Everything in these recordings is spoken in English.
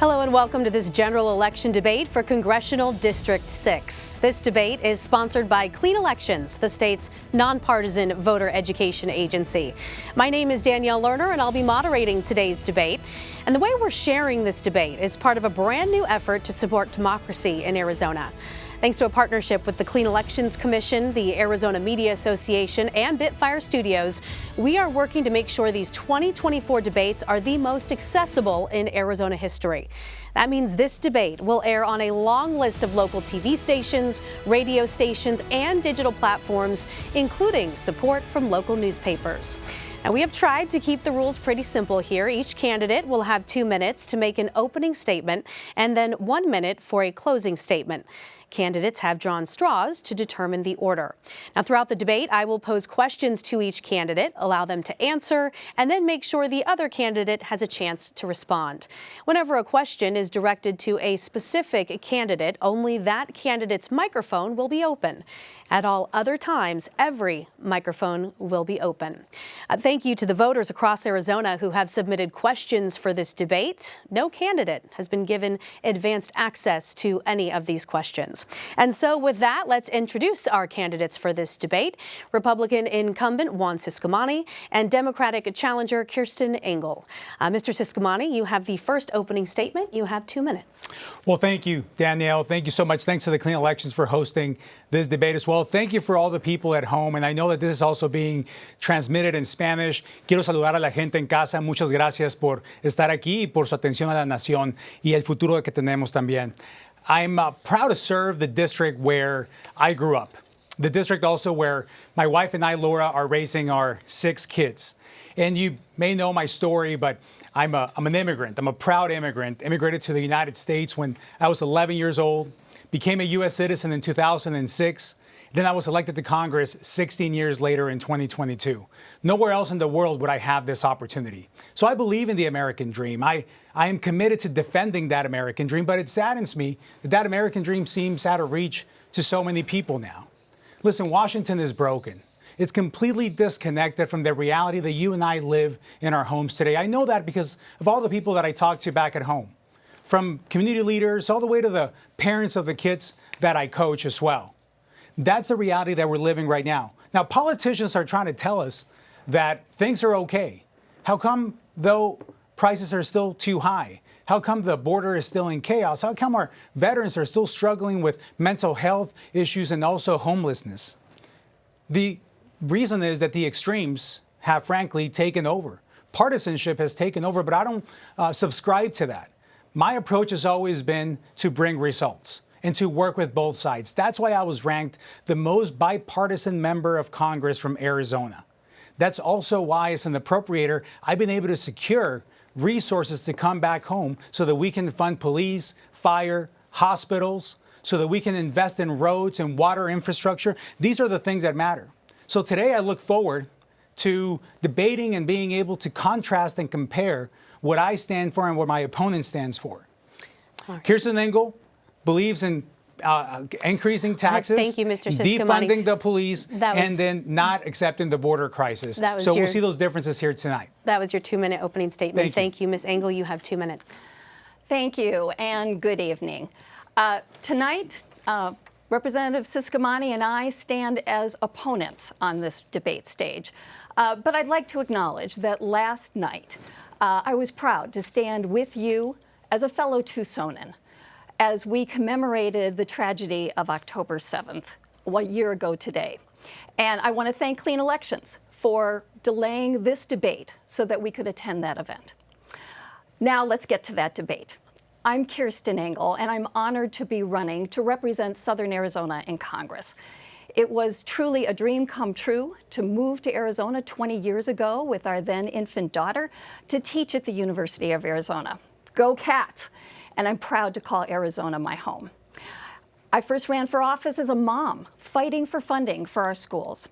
Hello and welcome to this general election debate for Congressional District 6. This debate is sponsored by Clean Elections, the state's nonpartisan voter education agency. My name is Danielle Lerner and I'll be moderating today's debate. And the way we're sharing this debate is part of a brand new effort to support democracy in Arizona. Thanks to a partnership with the Clean Elections Commission, the Arizona Media Association, and Bitfire Studios, we are working to make sure these 2024 debates are the most accessible in Arizona history. That means this debate will air on a long list of local TV stations, radio stations, and digital platforms, including support from local newspapers. Now, we have tried to keep the rules pretty simple here. Each candidate will have 2 minutes to make an opening statement and then 1 minute for a closing statement. Candidates have drawn straws to determine the order. Now, throughout the debate, I will pose questions to each candidate, allow them to answer, and then make sure the other candidate has a chance to respond. Whenever a question is directed to a specific candidate, only that candidate's microphone will be open. At all other times, every microphone will be open. Thank you to the voters across Arizona who have submitted questions for this debate. No candidate has been given advanced access to any of these questions. And so with that, let's introduce our candidates for this debate. Republican incumbent Juan Ciscomani and Democratic challenger Kirsten Engel. Mr. Ciscomani, you have the first opening statement. You have 2 minutes. Well, thank you, Danielle. Thank you so much. Thanks to the Clean Elections for hosting this debate as well. Thank you for all the people at home. And I know that this is also being transmitted in Spanish. Quiero saludar a la gente en casa. Muchas gracias por estar aquí y por su atención a la nación y el futuro que tenemos también. I'm proud to serve the district where I grew up. The district also where my wife and I, Laura, are raising our 6 kids. And you may know my story, but I'm an immigrant. I'm a proud immigrant. Immigrated to the United States when I was 11 years old. Became a U.S. citizen in 2006. Then I was elected to Congress 16 years later in 2022. Nowhere else in the world would I have this opportunity. So I believe in the American dream. I am committed to defending that American dream, but it saddens me that that American dream seems out of reach to so many people now. Listen, Washington is broken. It's completely disconnected from the reality that you and I live in our homes today. I know that because of all the people that I talk to back at home, from community leaders all the way to the parents of the kids that I coach as well. That's a reality that we're living right now. Now, politicians are trying to tell us that things are okay. How come, though, prices are still too high? How come the border is still in chaos? How come our veterans are still struggling with mental health issues and also homelessness? The reason is that the extremes have, frankly, taken over. Partisanship has taken over, but I don't subscribe to that. My approach has always been to bring results and to work with both sides. That's why I was ranked the most bipartisan member of Congress from Arizona. That's also why, as an appropriator, I've been able to secure resources to come back home so that we can fund police, fire, hospitals, so that we can invest in roads and water infrastructure. These are the things that matter. So today I look forward to debating and being able to contrast and compare what I stand for and what my opponent stands for. Right. Kirsten Engel believes in increasing taxes, Thank you, Mr. Ciscomani. defunding the police, and then not accepting the border crisis. So we'll see those differences here tonight. That was your 2-minute opening statement. Thank you, Ms. Engel. You have 2 minutes. Thank you, and good evening. Tonight, Representative Ciscomani and I stand as opponents on this debate stage. But I'd like to acknowledge that last night, I was proud to stand with you as a fellow Tucsonan as we commemorated the tragedy of October 7th, 1 year ago today. And I want to thank Clean Elections for delaying this debate so that we could attend that event. Now let's get to that debate. I'm Kirsten Engel, and I'm honored to be running to represent Southern Arizona in Congress. It was truly a dream come true to move to Arizona 20 years ago with our then infant daughter to teach at the University of Arizona. Go Cats! And I'm proud to call Arizona my home. I first ran for office as a mom, fighting for funding for our schools.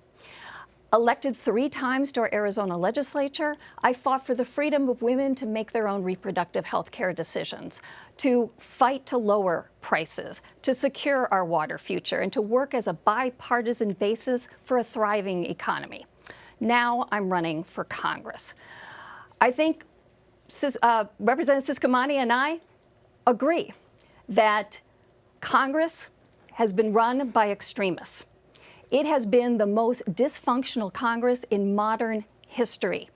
Elected 3 times to our Arizona legislature, I fought for the freedom of women to make their own reproductive health care decisions, to fight to lower prices, to secure our water future, and to work as a bipartisan basis for a thriving economy. Now I'm running for Congress. I think Representative Ciscomani and I agree that Congress has been run by extremists. It has been the most dysfunctional Congress in modern history.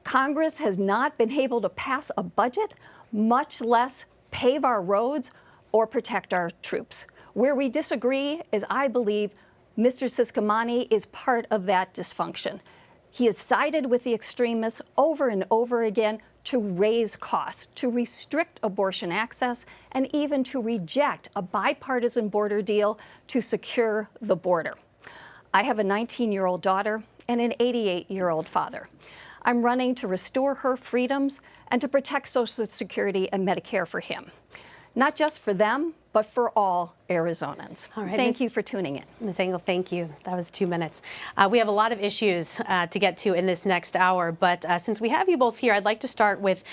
Congress has not been able to pass a budget, much less pave our roads or protect our troops. Where we disagree is, I believe, Mr. Ciscomani is part of that dysfunction. He has sided with the extremists over and over again to raise costs, to restrict abortion access, and even to reject a bipartisan border deal to secure the border. I have a 19-year-old daughter and an 88-year-old father. I'm running to restore her freedoms and to protect Social Security and Medicare for him. Not just for them, but for all Arizonans. All right, Thank you for tuning in. Ms. Engel, thank you. That was 2 minutes. We have a lot of issues to get to in this next hour, but since we have you both here, I'd like to start with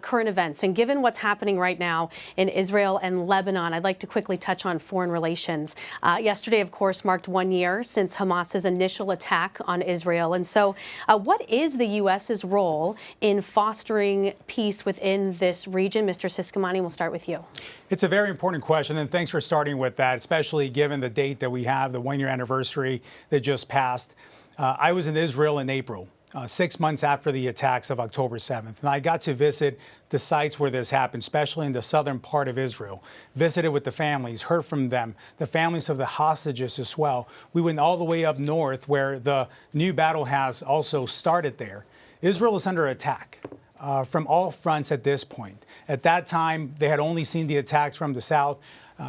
current events. And given what's happening right now in Israel and Lebanon, I'd like to quickly touch on foreign relations. Yesterday, of course, marked 1 year since Hamas's initial attack on Israel. And so what is the U.S.'s role in fostering peace within this region? Mr. Ciscomani, we'll start with you. It's a very important question, and thanks for starting with that, especially given the date that we have, the 1-year anniversary that just passed. I was in Israel in April, 6 months after the attacks of October 7th, and I got to visit the sites where this happened, especially in the southern part of Israel. Visited with the families, heard from them, the families of the hostages as well. We went all the way up north where the new battle has also started there. Israel is under attack. From all fronts at this point. At that time, they had only seen the attacks from the south,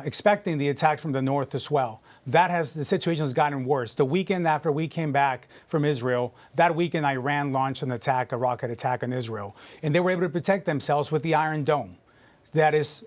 expecting the attack from the north as well. The situation has gotten worse. The weekend after we came back from Israel, that weekend Iran launched an attack, a rocket attack on Israel, and they were able to protect themselves with the Iron Dome that is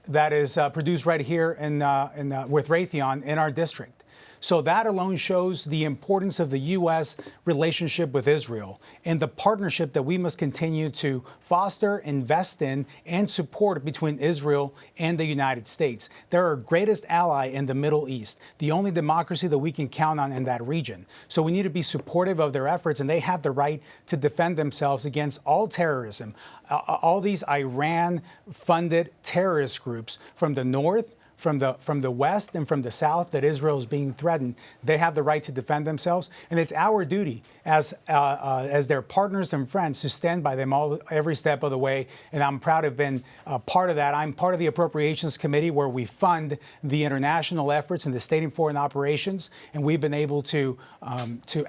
produced right here with Raytheon in our district. So that alone shows the importance of the U.S. relationship with Israel and the partnership that we must continue to foster, invest in, and support between Israel and the United States. They're our greatest ally in the Middle East, the only democracy that we can count on in that region. So we need to be supportive of their efforts, and they have the right to defend themselves against all terrorism, all these Iran-funded terrorist groups from the north, from the west, and from the south that Israel is being threatened. They have the right to defend themselves, and it's our duty as their partners and friends to stand by them every step of the way. And I'm proud to have been part of that. I'm part of the Appropriations Committee where we fund the international efforts in the state and foreign operations, and we've been able to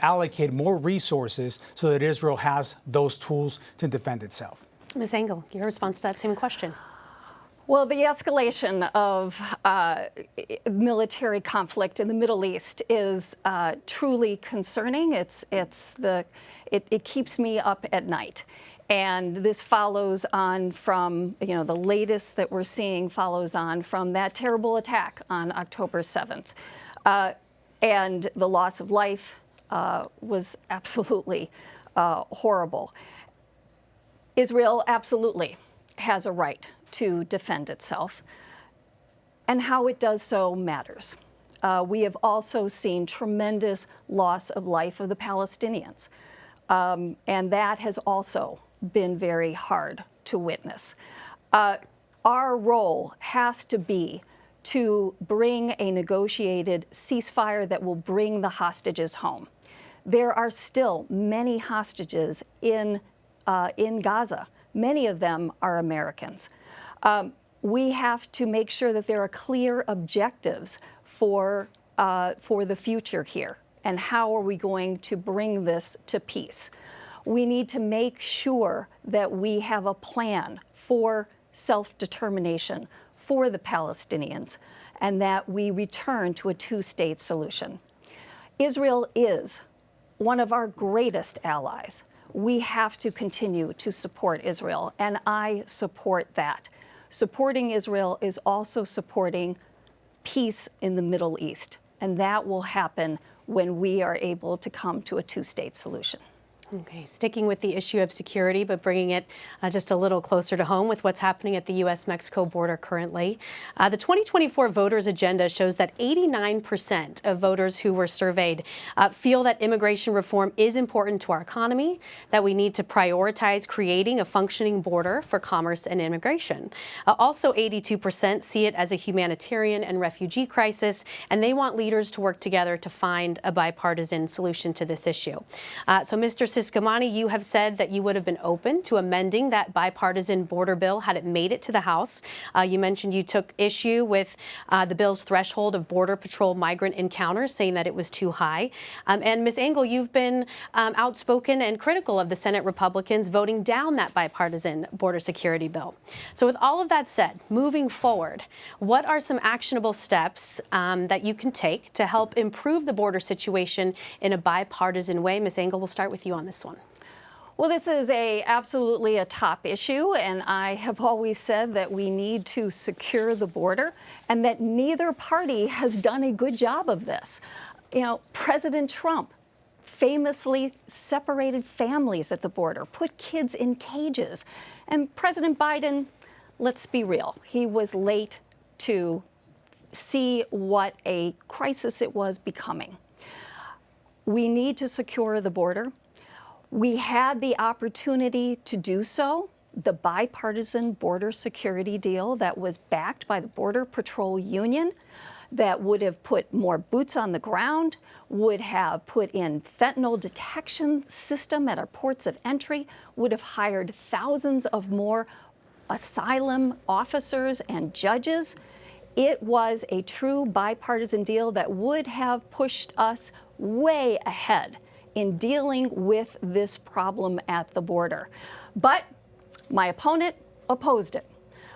allocate more resources so that Israel has those tools to defend itself. Ms. Engel, your response to that same question. Well, the escalation of military conflict in the Middle East is truly concerning. It keeps me up at night. And this follows on from, the latest that we're seeing follows on from that terrible attack on October 7th. And the loss of life was absolutely horrible. Israel absolutely has a right to defend itself, and how it does so matters. We have also seen tremendous loss of life of the Palestinians, and that has also been very hard to witness. Our role has to be to bring a negotiated ceasefire that will bring the hostages home. There are still many hostages in Gaza. Many of them are Americans. We have to make sure that there are clear objectives for the future here, and how are we going to bring this to peace. We need to make sure that we have a plan for self-determination for the Palestinians, and that we return to a two-state solution. Israel is one of our greatest allies. We have to continue to support Israel, and I support that. Supporting Israel is also supporting peace in the Middle East, and that will happen when we are able to come to a two-state solution. Okay, sticking with the issue of security, but bringing it just a little closer to home with what's happening at the U.S.-Mexico border currently. The 2024 voters agenda shows that 89% of voters who were surveyed feel that immigration reform is important to our economy, that we need to prioritize creating a functioning border for commerce and immigration. Also, 82% see it as a humanitarian and refugee crisis, and they want leaders to work together to find a bipartisan solution to this issue. So, Mr. Ciscomani, you have said that you would have been open to amending that bipartisan border bill had it made it to the House. You mentioned you took issue with the bill's threshold of Border Patrol migrant encounters, saying that it was too high. And Ms. Engel, you've been outspoken and critical of the Senate Republicans voting down that bipartisan border security bill. So with all of that said, moving forward, what are some actionable steps that you can take to help improve the border situation in a bipartisan way? Ms. Engel, we'll start with you on this one. Well, this is absolutely a top issue, and I have always said that we need to secure the border and that neither party has done a good job of this. You know, President Trump famously separated families at the border, put kids in cages. And President Biden, let's be real, he was late to see what a crisis it was becoming. We need to secure the border. We had the opportunity to do so. The bipartisan border security deal that was backed by the Border Patrol Union, that would have put more boots on the ground, would have put in fentanyl detection system at our ports of entry, would have hired thousands of more asylum officers and judges. It was a true bipartisan deal that would have pushed us way ahead in dealing with this problem at the border. But my opponent opposed it,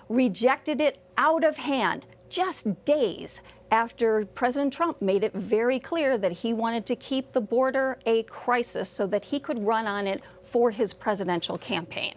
rejected it out of hand, just days after President Trump made it very clear that he wanted to keep the border a crisis so that he could run on it for his presidential campaign.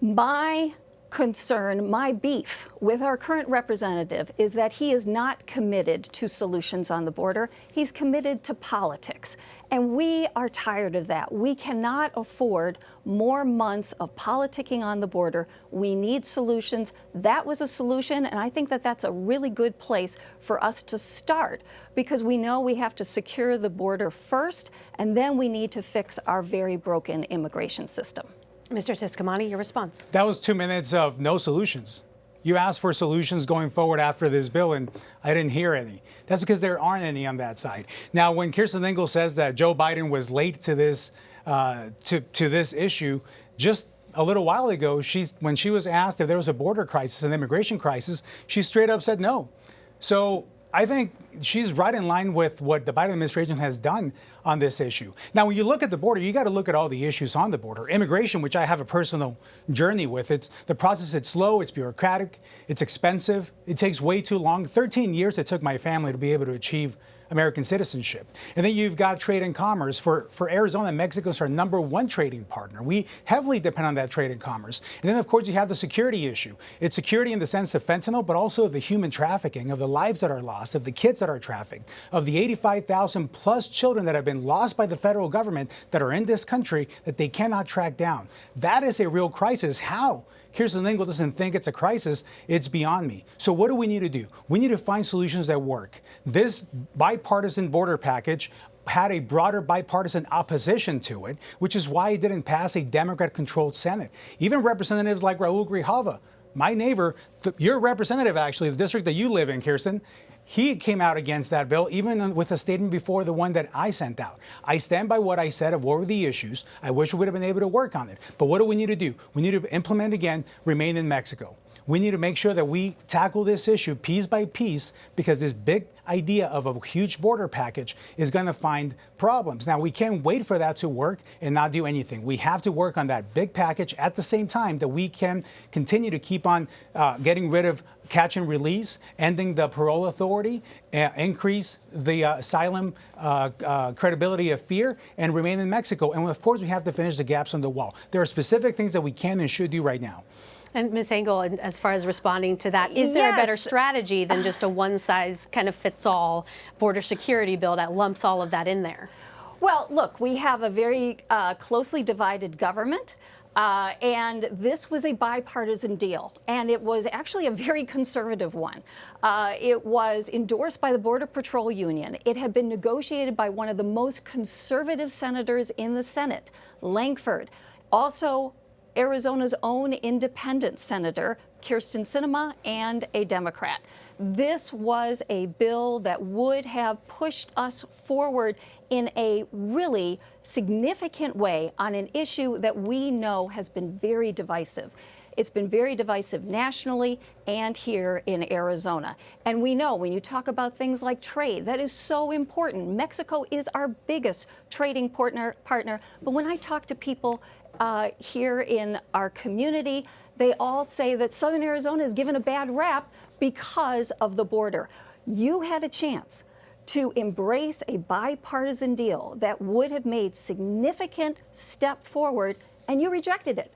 My concern, my beef with our current representative is that he is not committed to solutions on the border. He's committed to politics. And we are tired of that. We cannot afford more months of politicking on the border. We need solutions. That was a solution, and I think that that's a really good place for us to start, because we know we have to secure the border first, and then we need to fix our very broken immigration system. Mr. Ciscomani, your response. That was 2 minutes of no solutions. You asked for solutions going forward after this bill, and I didn't hear any. That's because there aren't any on that side. Now, when Kirsten Engel says that Joe Biden was late to this this issue, just a little while ago, when she was asked if there was a border crisis, an immigration crisis, she straight up said no. So I think she's right in line with what the Biden administration has done on this issue. Now, when you look at the border, you got to look at all the issues on the border. Immigration, which I have a personal journey with, the process, it's slow, it's bureaucratic, it's expensive, it takes way too long. 13 years it took my family to be able to achieve American citizenship. And then you've got trade and commerce. For Arizona, Mexico is our #1 trading partner. We heavily depend on that trade and commerce. And then, of course, you have the security issue. It's security in the sense of fentanyl, but also of the human trafficking, of the lives that are lost, of the kids that are trafficked, of the 85,000 plus children that have been lost by the federal government that are in this country that they cannot track down. That is a real crisis. How Kirsten Engel doesn't think it's a crisis, it's beyond me. So what do we need to do? We need to find solutions that work. This bipartisan border package had a broader bipartisan opposition to it, which is why it didn't pass a Democrat-controlled Senate. Even representatives like Raul Grijalva, my neighbor, your representative actually, the district that you live in, Kirsten, he came out against that bill, even with a statement before the one that I sent out. I stand by what I said of what were the issues. I wish we would have been able to work on it. But what do we need to do? We need to implement again, remain in Mexico. We need to make sure that we tackle this issue piece by piece, because this big idea of a huge border package is going to find problems. Now, we can't wait for that to work and not do anything. We have to work on that big package at the same time that we can continue to keep on getting rid of catch and release, ending the parole authority, increase the asylum credibility of fear, and remain in Mexico. And of course, we have to finish the gaps on the wall. There are specific things that we can and should do right now. And Ms. Engel, as far as responding to that, is there a better strategy than just a one-size-kind-of-fits-all border security bill that lumps all of that in there? Well, look, we have a very closely divided government. And this was a bipartisan deal, and it was actually a very conservative one. It was endorsed by the Border Patrol Union. It had been negotiated by one of the most conservative senators in the Senate, Langford. Also, Arizona's own independent senator, Kirsten Sinema, and a Democrat. This was a bill that would have pushed us forward in a really significant way on an issue that we know has been very divisive. It's been very divisive nationally and here in Arizona. And we know when you talk about things like trade, that is so important. Mexico is our biggest trading partner. But when I talk to people here in our community, they all say that Southern Arizona is given a bad rap because of the border. You had a chance to embrace a bipartisan deal that would have made significant step forward, and you rejected it.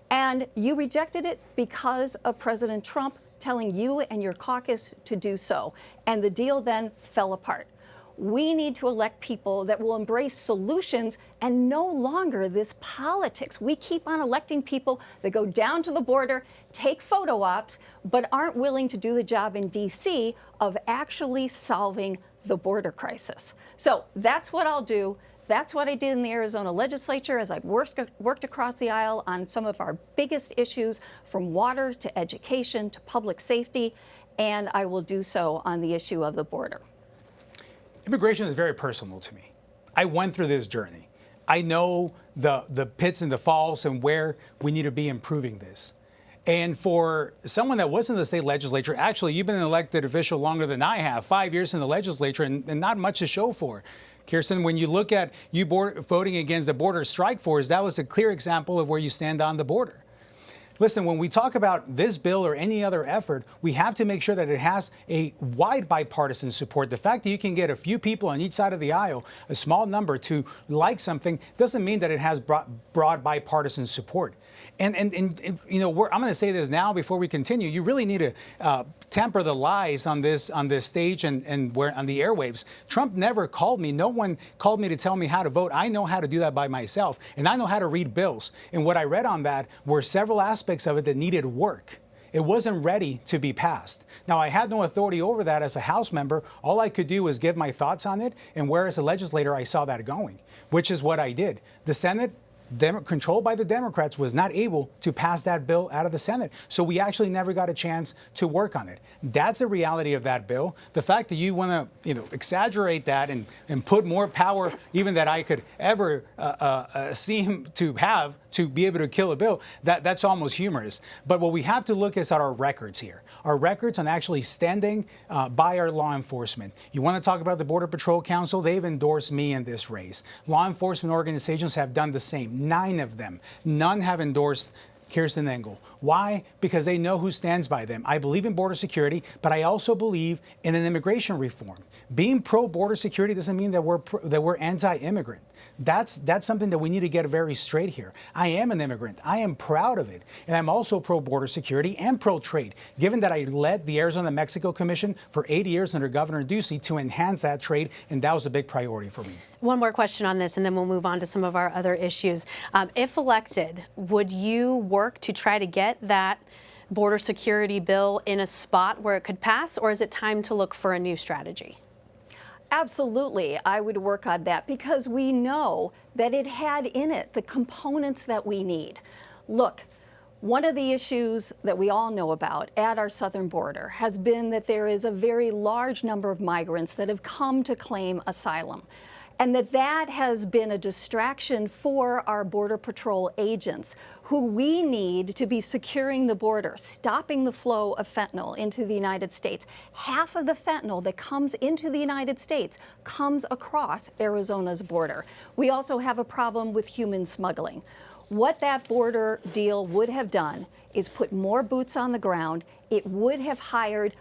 And you rejected it because of President Trump telling you and your caucus to do so. And the deal then fell apart. We need to elect people that will embrace solutions and no longer this politics. We keep on electing people that go down to the border, take photo ops, but aren't willing to do the job in D.C. of actually solving the border crisis. So that's what I'll do. That's what I did in the Arizona legislature as I worked across the aisle on some of our biggest issues, from water to education to public safety, and I will do so on the issue of the border. Immigration is very personal to me. I went through this journey. I know the pits and the falls and where we need to be improving this. And for someone that was in the state legislature, actually, you've been an elected official longer than I have, 5 years in the legislature, and not much to show for. Kirsten, when you look at you voting against the border strike force, that was a clear example of where you stand on the border. Listen, when we talk about this bill or any other effort, we have to make sure that it has a wide bipartisan support. The fact that you can get a few people on each side of the aisle, a small number, to like something doesn't mean that it has broad bipartisan support. And you know, I'm going to say this now before we continue. You really need to temper the lies on this stage and where on the airwaves. Trump never called me. No one called me to tell me how to vote. I know how to do that by myself, and I know how to read bills. And what I read on that were several aspects of it that needed work. It wasn't ready to be passed. Now, I had no authority over that as a House member. All I could do was give my thoughts on it, and where as a legislator I saw that going, which is what I did. The Senate, controlled by the Democrats, was not able to pass that bill out of the Senate. So we actually never got a chance to work on it. That's the reality of that bill. The fact that you want to, exaggerate that and put more power even that I could ever seem to have to be able to kill a bill, that's almost humorous. But what we have to look is at our records here. Our records on actually standing by our law enforcement. You want to talk about the Border Patrol Council? They've endorsed me in this race. Law enforcement organizations have done the same. 9 of them. None have endorsed Kirsten Engel. Why? Because they know who stands by them. I believe in border security, but I also believe in an immigration reform. Being pro-border security doesn't mean that we're anti-immigrant. That's something that we need to get very straight here. I am an immigrant. I am proud of it. And I'm also pro-border security and pro-trade, given that I led the Arizona-Mexico Commission for 8 years under Governor Ducey to enhance that trade, and that was a big priority for me. One more question on this, and then we'll move on to some of our other issues. If elected, would you work to try to get that border security bill in a spot where it could pass, or is it time to look for a new strategy? Absolutely, I would work on that because we know that it had in it the components that we need. Look, one of the issues that we all know about at our southern border has been that there is a very large number of migrants that have come to claim asylum, and that has been a distraction for our Border Patrol agents, who we need to be securing the border, stopping the flow of fentanyl into the United States. Half of the fentanyl that comes into the United States comes across Arizona's border. We also have a problem with human smuggling. What that border deal would have done is put more boots on the ground. It would have hired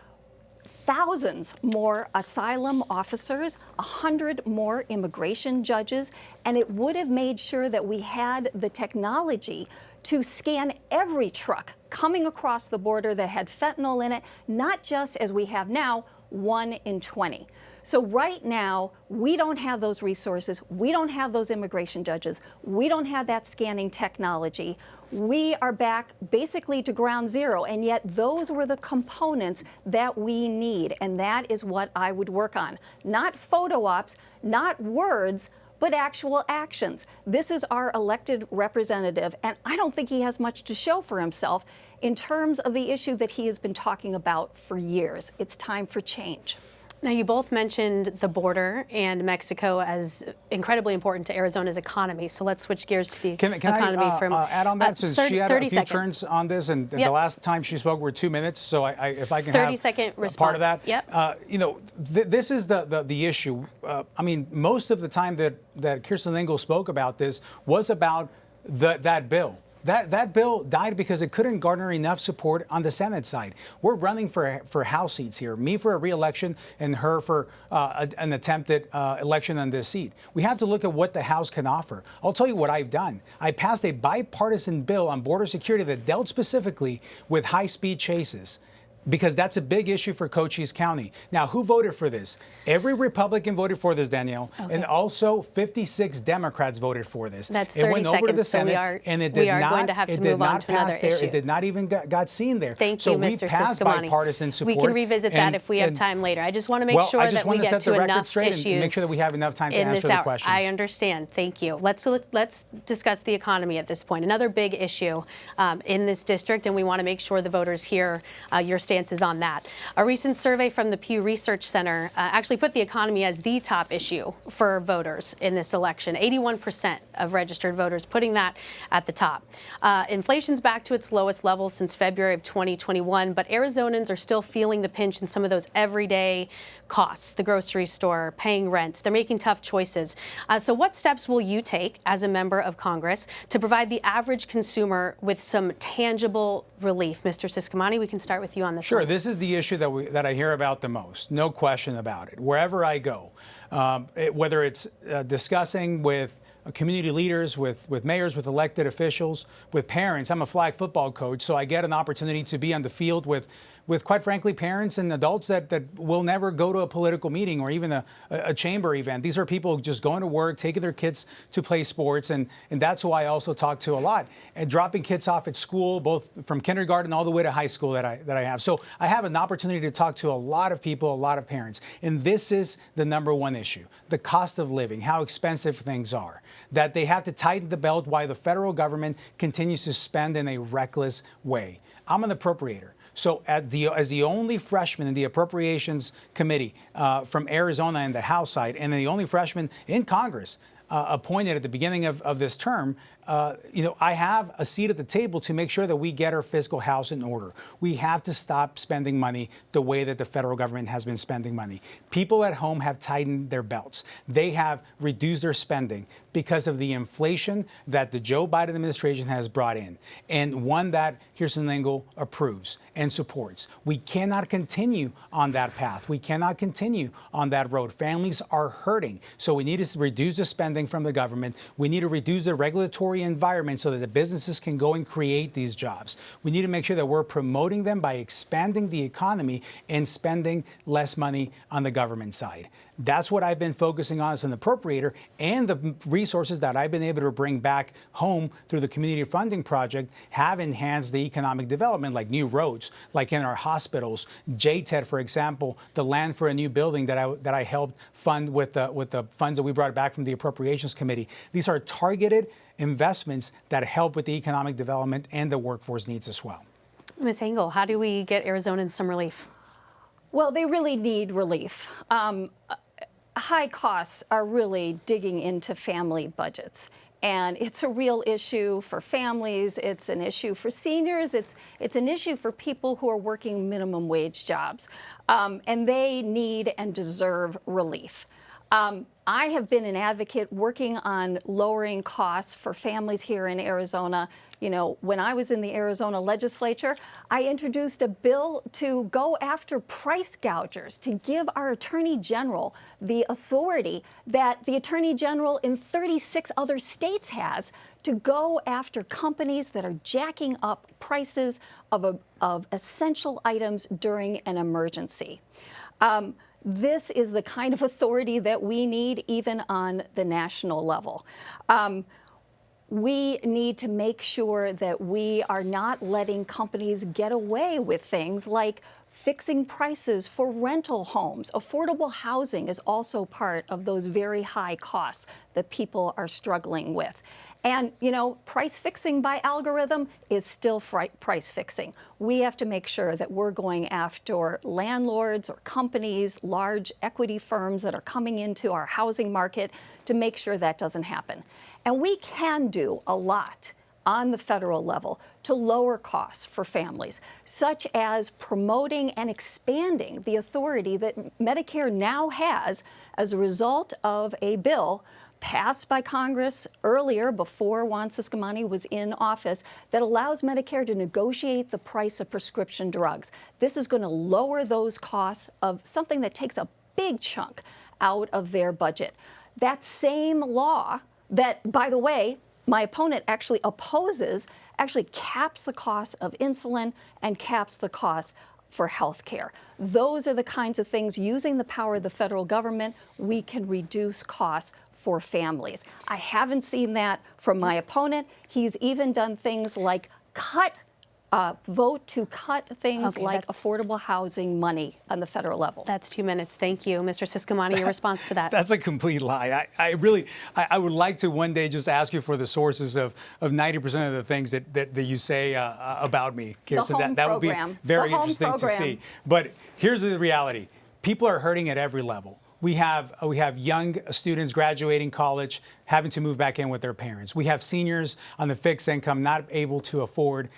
thousands more asylum officers, 100 more immigration judges, and it would have made sure that we had the technology to scan every truck coming across the border that had fentanyl in it, not just as we have now, 1 in 20. So right now, we don't have those resources. We don't have those immigration judges. We don't have that scanning technology. We are back basically to ground zero, and yet those were the components that we need, and that is what I would work on. Not photo ops, not words, but actual actions. This is our elected representative, and I don't think he has much to show for himself in terms of the issue that he has been talking about for years. It's time for change. Now, you both mentioned the border and Mexico as incredibly important to Arizona's economy. So let's switch gears to the economy I, from add on that? Since she had a few 30 turns on this, and Yep. the last time she spoke were 2 minutes. So if I can 30-second have response. part of that. Yep. You know, this is the issue. I mean, most of the time that Kirsten Engel spoke about this was about that bill. That bill died because it couldn't garner enough support on the Senate side. We're running for House seats here, me for a re-election and her for an attempted election on this seat. We have to look at what the House can offer. I'll tell you what I've done. I passed a bipartisan bill on border security that dealt specifically with high-speed chases, because that's a big issue for Cochise County. Now, who voted for this? Every Republican voted for this, Danielle, and also 56 Democrats voted for this. That's 30 it went over to the seconds, so Senate, and it did not. Going to have to it move did on not to another pass there. issue. It did not even got seen there. Thank so you, we Mr. passed Ciscomani. bipartisan support. We can revisit that if we have time later. I just want to make sure I just that we want to get set to the record enough straight issues and make sure that we have enough time to in answer this the hour. questions. I understand. Thank you. Let's discuss the economy at this point. Another big issue in this district, and we want to make sure the voters hear your stances on that. A recent survey from the Pew Research Center actually put the economy as the top issue for voters in this election. 81% of registered voters putting that at the top. Inflation's back to its lowest level since February of 2021, but Arizonans are still feeling the pinch in some of those everyday costs, the grocery store, paying rent. They're making tough choices. So what steps will you take as a member of Congress to provide the average consumer with some tangible relief? Mr. Ciscomani, we can start with you on this. Sure, one. this is the issue that I hear about the most. No question about it. Wherever I go, whether it's discussing with community leaders, with mayors, with elected officials, with parents. I'm a flag football coach, so I get an opportunity to be on the field with quite frankly, parents and adults that will never go to a political meeting or even a chamber event. These are people just going to work, taking their kids to play sports, and that's who I also talk to a lot. And dropping kids off at school, both from kindergarten all the way to high school that I have. So I have an opportunity to talk to a lot of people, a lot of parents. And this is the number one issue, the cost of living, how expensive things are, that they have to tighten the belt while the federal government continues to spend in a reckless way. I'm an appropriator. So as the only freshman in the Appropriations Committee from Arizona in the House side, and the only freshman in Congress appointed at the beginning of this term, I have a seat at the table to make sure that we get our fiscal house in order. We have to stop spending money the way that the federal government has been spending money. People at home have tightened their belts. They have reduced their spending because of the inflation that the Joe Biden administration has brought in, and one that Kirsten Engel approves and supports. We cannot continue on that path. We cannot continue on that road. Families are hurting. So we need to reduce the spending from the government. We need to reduce the regulatory environment so that the businesses can go and create these jobs. We need to make sure that we're promoting them by expanding the economy and spending less money on the government side. That's what I've been focusing on as an appropriator, and the resources that I've been able to bring back home through the Community Funding Project have enhanced the economic development, like new roads, like in our hospitals, JTED, for example, the land for a new building that I helped fund with the funds that we brought back from the Appropriations Committee. These are targeted investments that help with the economic development and the workforce needs as well. Ms. Engel, how do we get Arizonans some relief? Well, they really need relief. High costs are really digging into family budgets. And it's a real issue for families. It's an issue for seniors. It's an issue for people who are working minimum wage jobs. And they need and deserve relief. I have been an advocate working on lowering costs for families here in Arizona. You know, when I was in the Arizona legislature, I introduced a bill to go after price gougers, to give our Attorney General the authority that the Attorney General in 36 other states has to go after companies that are jacking up prices of essential items during an emergency. this is the kind of authority that we need even on the national level. We need to make sure that we are not letting companies get away with things like fixing prices for rental homes. Affordable housing is also part of those very high costs that people are struggling with. And, you know, price fixing by algorithm is still price fixing. We have to make sure that we're going after landlords or companies, large equity firms that are coming into our housing market to make sure that doesn't happen. And we can do a lot on the federal level to lower costs for families, such as promoting and expanding the authority that Medicare now has as a result of a bill passed by Congress earlier, before Juan Ciscomani was in office, that allows Medicare to negotiate the price of prescription drugs. This is going to lower those costs of something that takes a big chunk out of their budget. That same law that, by the way, my opponent actually opposes, actually caps the cost of insulin and caps the cost for health care. Those are the kinds of things, using the power of the federal government, we can reduce costs for families. I haven't seen that from my opponent. He's even done things like vote to cut things like affordable housing money on the federal level. That's 2 minutes. Thank you. Mr. Ciscomani, your response to that? That's a complete lie. I would like to one day just ask you for the sources of 90% of the things that you say about me, Kirsten. That would be very interesting to see. But here's the reality. People are hurting at every level. We have young students graduating college, having to move back in with their parents. We have seniors on the fixed income not able to afford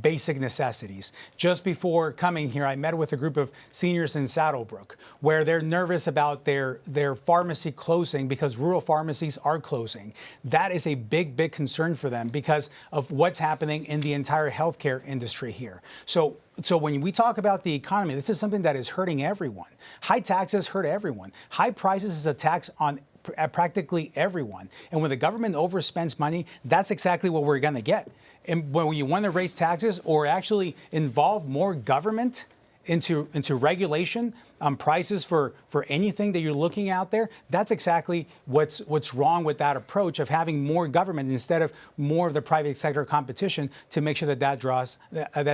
basic necessities. Just before coming here, I met with a group of seniors in Saddlebrook, where they're nervous about their pharmacy closing because rural pharmacies are closing. That is a big, big concern for them because of what's happening in the entire healthcare industry here. So when we talk about the economy, this is something that is hurting everyone. High taxes hurt everyone. High prices is a tax on practically everyone. And when the government overspends money, that's exactly what we're going to get. And when you want to raise taxes or actually involve more government into regulation on prices for anything that you're looking out there, that's exactly what's wrong with that approach of having more government instead of more of the private sector competition to make sure that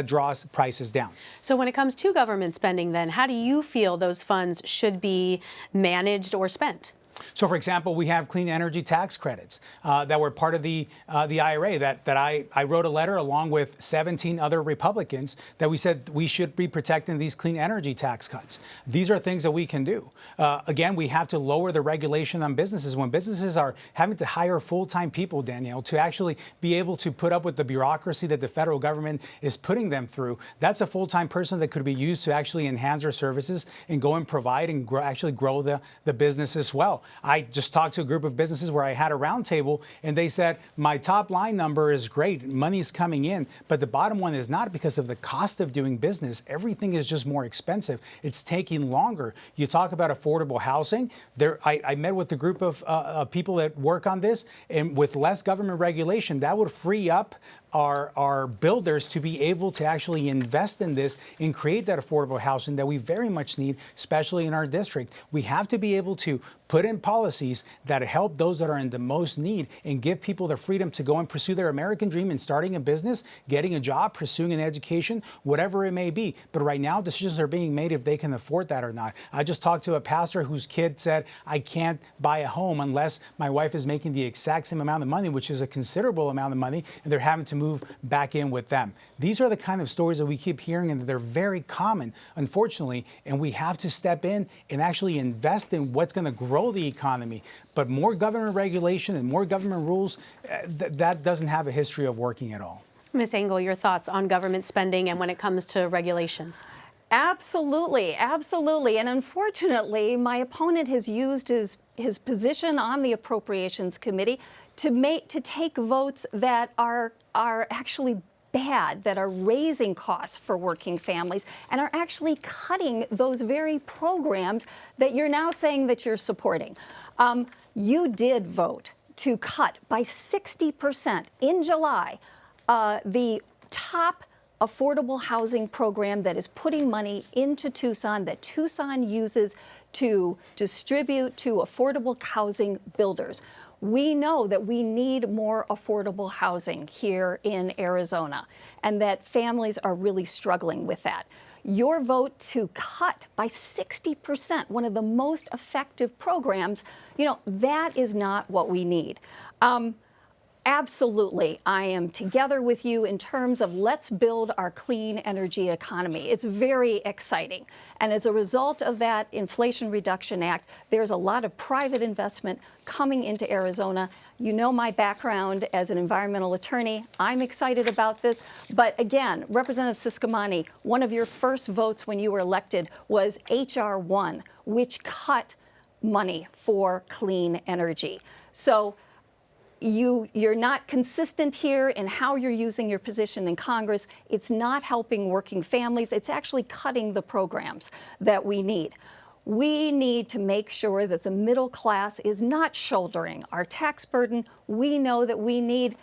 draws prices down. So when it comes to government spending, then how do you feel those funds should be managed or spent? So, for example, we have clean energy tax credits that were part of the IRA that I wrote a letter along with 17 other Republicans that we said we should be protecting these clean energy tax cuts. These are things that we can do. Again, we have to lower the regulation on businesses. When businesses are having to hire full-time people, Danielle, to actually be able to put up with the bureaucracy that the federal government is putting them through, that's a full-time person that could be used to actually enhance their services and go and provide and actually grow the business as well. I just talked to a group of businesses where I had a roundtable, and they said, my top line number is great, money's coming in, but the bottom one is not because of the cost of doing business. Everything is just more expensive. It's taking longer. You talk about affordable housing. I met with a group of people that work on this, and with less government regulation, that would free up our builders to be able to actually invest in this and create that affordable housing that we very much need, especially in our district. We have to be able to put in policies that help those that are in the most need and give people the freedom to go and pursue their American dream in starting a business, getting a job, pursuing an education, whatever it may be. But right now, decisions are being made if they can afford that or not. I just talked to a pastor whose kid said, I can't buy a home unless my wife is making the exact same amount of money, which is a considerable amount of money, and they're having to move back in with them. These are the kind of stories that we keep hearing, and they're very common, unfortunately, and we have to step in and actually invest in what's going to grow the economy. But more government regulation and more government rules, that doesn't have a history of working at all. Ms. Engel, your thoughts on government spending and when it comes to regulations? Absolutely, absolutely. And unfortunately, my opponent has used his position on the Appropriations Committee to take votes that are actually bad, that are raising costs for working families and are actually cutting those very programs that you're now saying that you're supporting. You did vote to cut by 60% in July the top affordable housing program that is putting money into Tucson, that Tucson uses to distribute to affordable housing builders. We know that we need more affordable housing here in Arizona, and that families are really struggling with that. Your vote to cut by 60% one of the most effective programs, that is not what we need. Absolutely, I am together with you in terms of let's build our clean energy economy. It's very exciting. And as a result of that Inflation Reduction Act, there's a lot of private investment coming into Arizona. You know my background as an environmental attorney. I'm excited about this. But again, Representative Ciscomani, one of your first votes when you were elected was H.R. 1, which cut money for clean energy. So you're not consistent here in how you're using your position in Congress. It's not helping working families. It's actually cutting the programs that we need. We need to make sure that the middle class is not shouldering our tax burden. We know that we need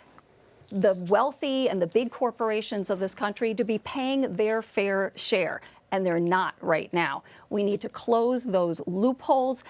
the wealthy and the big corporations of this country to be paying their fair share, and they're not right now. We need to close those loopholes.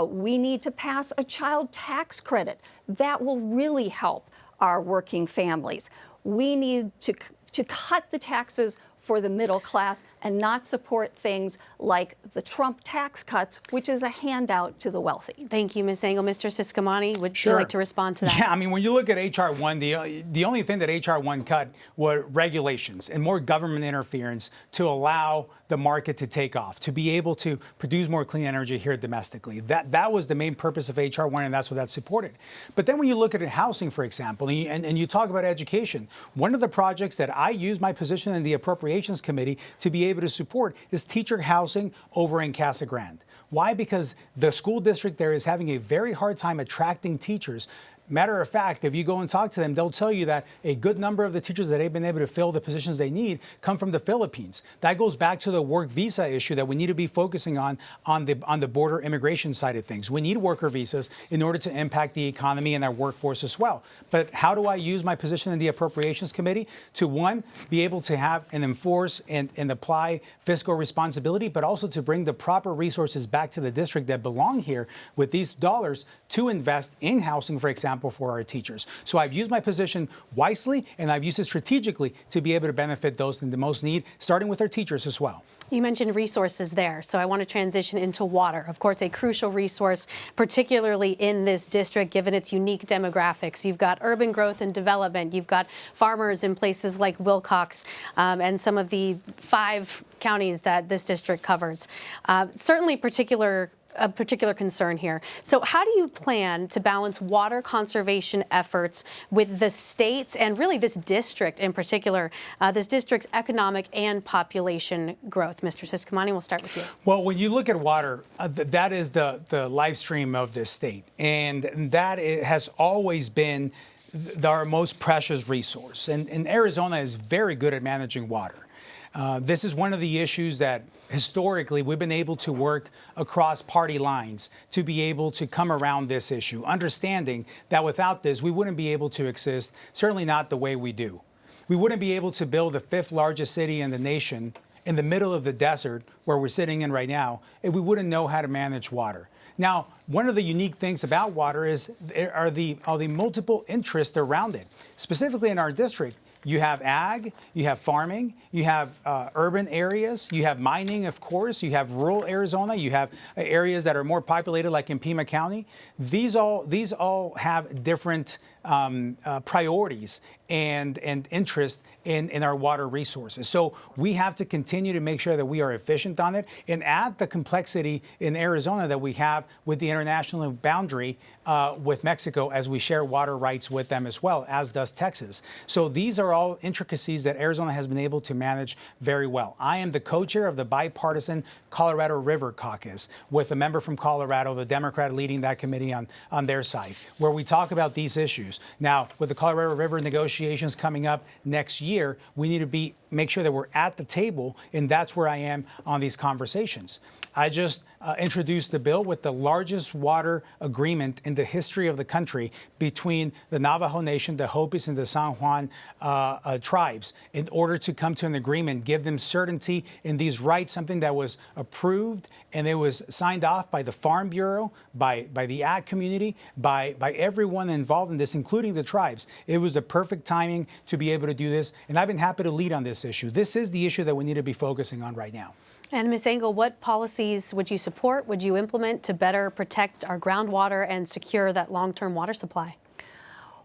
We need to pass a child tax credit. That will really help our working families. We need to cut the taxes for the middle class and not support things like the Trump tax cuts, which is a handout to the wealthy. Thank you, Ms. Engel. Mr. Ciscomani, would Sure. you like to respond to that? Yeah, I mean, when you look at H.R. 1, the only thing that H.R. 1 cut were regulations and more government interference to allow the market to take off, to be able to produce more clean energy here domestically. That was the main purpose of H.R. 1, and that's what that supported. But then when you look at housing, for example, and you talk about education, one of the projects that I use my position in the Appropriations Committee to be able to support is teacher housing over in Casa Grande. Why? Because the school district there is having a very hard time attracting teachers. Matter of fact, if you go and talk to them, they'll tell you that a good number of the teachers that they've been able to fill the positions they need come from the Philippines. That goes back to the work visa issue that we need to be focusing on the border immigration side of things. We need worker visas in order to impact the economy and our workforce as well. But how do I use my position in the Appropriations Committee to, one, be able to have and enforce and apply fiscal responsibility, but also to bring the proper resources back to the district that belong here with these dollars to invest in housing, for example, for our teachers. So I've used my position wisely, and I've used it strategically to be able to benefit those in the most need, starting with our teachers as well. You mentioned resources there, so I want to transition into water. Of course, a crucial resource, particularly in this district, given its unique demographics. You've got urban growth and development. You've got farmers in places like Wilcox and some of the 5 counties that this district covers. Certainly a particular concern here. So how do you plan to balance water conservation efforts with the state's and really this district in particular, this district's economic and population growth? Mr. Ciscomani, we'll start with you. Well, when you look at water, that is the life stream of this state. And that has always been our most precious resource. And Arizona is very good at managing water. This is one of the issues that historically we've been able to work across party lines to be able to come around this issue, understanding that without this, we wouldn't be able to exist, certainly not the way we do. We wouldn't be able to build the 5th largest city in the nation in the middle of the desert where we're sitting in right now if we wouldn't know how to manage water. Now, one of the unique things about water is are the multiple interests around it. Specifically in our district, you have ag, you have farming, you have urban areas, you have mining, of course, you have rural Arizona, you have areas that are more populated like in Pima County. These all have different priorities and interest in our water resources. So we have to continue to make sure that we are efficient on it and add the complexity in Arizona that we have with the international boundary with Mexico as we share water rights with them as well, as does Texas. So these are all intricacies that Arizona has been able to manage very well. I am the co-chair of the bipartisan Colorado River Caucus with a member from Colorado, the Democrat leading that committee on their side, where we talk about these issues. Now, with the Colorado River negotiations coming up next year, we need to be make sure that we're at the table, and that's where I am on these conversations. I just introduced the bill with the largest water agreement in the history of the country between the Navajo Nation, the Hopis, and the San Juan tribes in order to come to an agreement, give them certainty in these rights, something that was approved and it was signed off by the Farm Bureau, by the ag community, by everyone involved in this, including the tribes. It was a perfect timing to be able to do this, and I've been happy to lead on this issue. This is the issue that we need to be focusing on right now. And Ms. Engel, what policies would you support, would you implement to better protect our groundwater and secure that long-term water supply?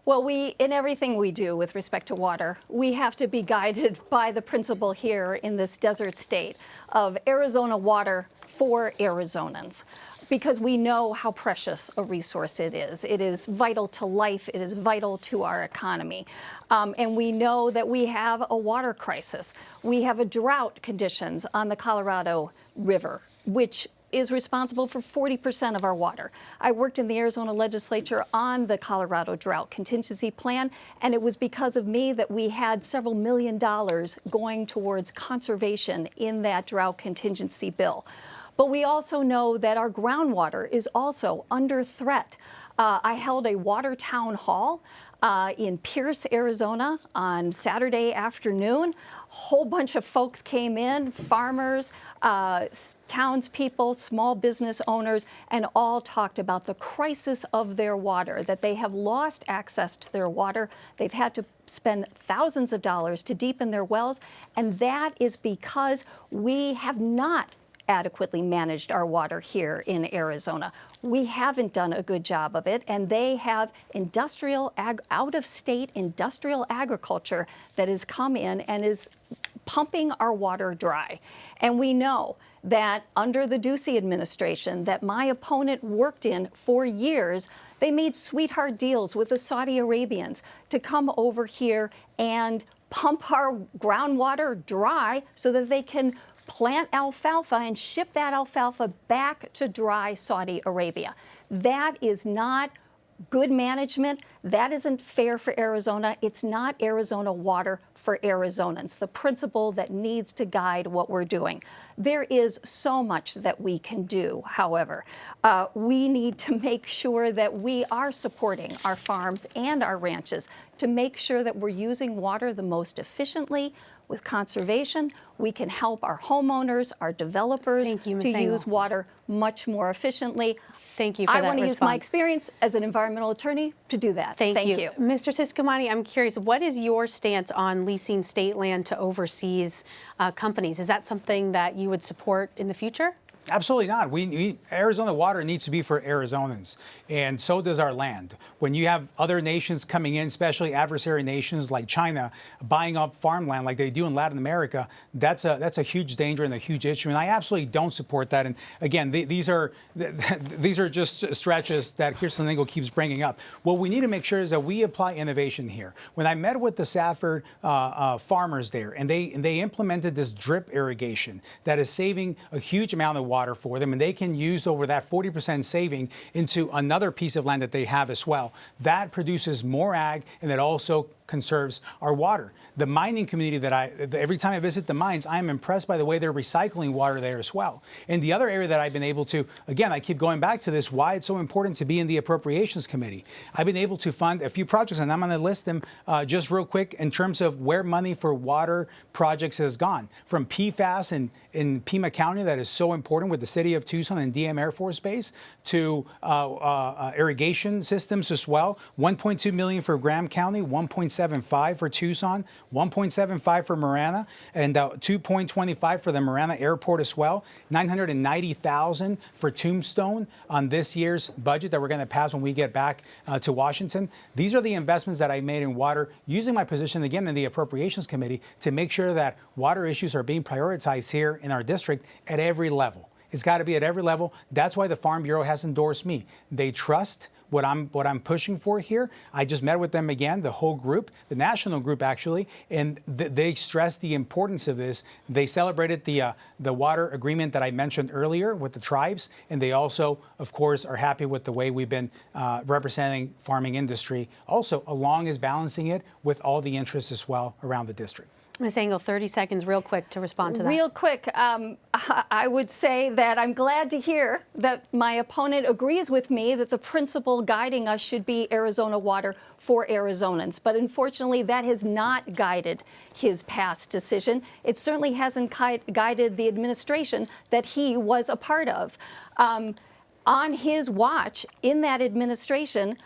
Well, in everything we do with respect to water, we have to be guided by the principle here in this desert state of Arizona water for Arizonans, because we know how precious a resource it is. It is vital to life. It is vital to our economy. And we know that we have a water crisis. We have a drought conditions on the Colorado River, which is responsible for 40% of our water. I worked in the Arizona legislature on the Colorado Drought Contingency Plan, and it was because of me that we had several $1 million going towards conservation in that drought contingency bill. But we also know that our groundwater is also under threat. I held a water town hall in Pierce, Arizona on Saturday afternoon. A whole bunch of folks came in, farmers, townspeople, small business owners, and all talked about the crisis of their water, that they have lost access to their water. They've had to spend thousands of dollars to deepen their wells, and that is because we have not adequately managed our water here in Arizona. We haven't done a good job of it, and they have out-of-state industrial agriculture that has come in and is pumping our water dry. And we know that under the Ducey administration that my opponent worked in for years, they made sweetheart deals with the Saudi Arabians to come over here and pump our groundwater dry so that they can plant alfalfa and ship that alfalfa back to dry Saudi Arabia. That is not good management. That isn't fair for Arizona. It's not Arizona water for Arizonans, the principle that needs to guide what we're doing. There is so much that we can do, however. We need to make sure that we are supporting our farms and our ranches to make sure that we're using water the most efficiently. With conservation, we can help our homeowners, our developers to use water much more efficiently. Thank you for that response. I want to use my experience as an environmental attorney to do that. Thank you. Mr. Ciscomani, I'm curious, what is your stance on leasing state land to overseas companies? Is that something that you would support in the future? Absolutely not. Arizona water needs to be for Arizonans, and so does our land. When you have other nations coming in, especially adversary nations like China, buying up farmland like they do in Latin America, that's a huge danger and a huge issue. And I absolutely don't support that. And again, these are just stretches that Kirsten Engel keeps bringing up. What we need to make sure is that we apply innovation here. When I met with the Safford farmers there, and they implemented this drip irrigation that is saving a huge amount of water for them, and they can use over that 40% saving into another piece of land that they have as well. That produces more ag, and it also conserves our water. The mining community every time I visit the mines, I am impressed by the way they're recycling water there as well. And the other area that I've been able to, again, I keep going back to this, why it's so important to be in the Appropriations Committee. I've been able to fund a few projects, and I'm going to list them just real quick in terms of where money for water projects has gone. From PFAS in Pima County, that is so important with the city of Tucson and DM Air Force Base, to irrigation systems as well. $1.2 million for Graham County, $1.75 for Tucson, $1.75 for Marana, and $2.25 for the Marana Airport as well. $990,000 for Tombstone on this year's budget that we're going to pass when we get back to Washington. These are the investments that I made in water, using my position again in the Appropriations Committee to make sure that water issues are being prioritized here in our district at every level. It's got to be at every level. That's why the Farm Bureau has endorsed me. They trust what I'm pushing for here. I just met with them again, the whole group, the national group actually, and they stressed the importance of this. They celebrated the water agreement that I mentioned earlier with the tribes, and they also, of course, are happy with the way we've been representing farming industry, also along as balancing it with all the interests as well around the district. Ms. Engel, 30 seconds real quick to respond to that. Real quick, I would say that I'm glad to hear that my opponent agrees with me that the principle guiding us should be Arizona water for Arizonans. But unfortunately, that has not guided his past decision. It certainly hasn't guided the administration that he was a part of. On his watch, in that administration,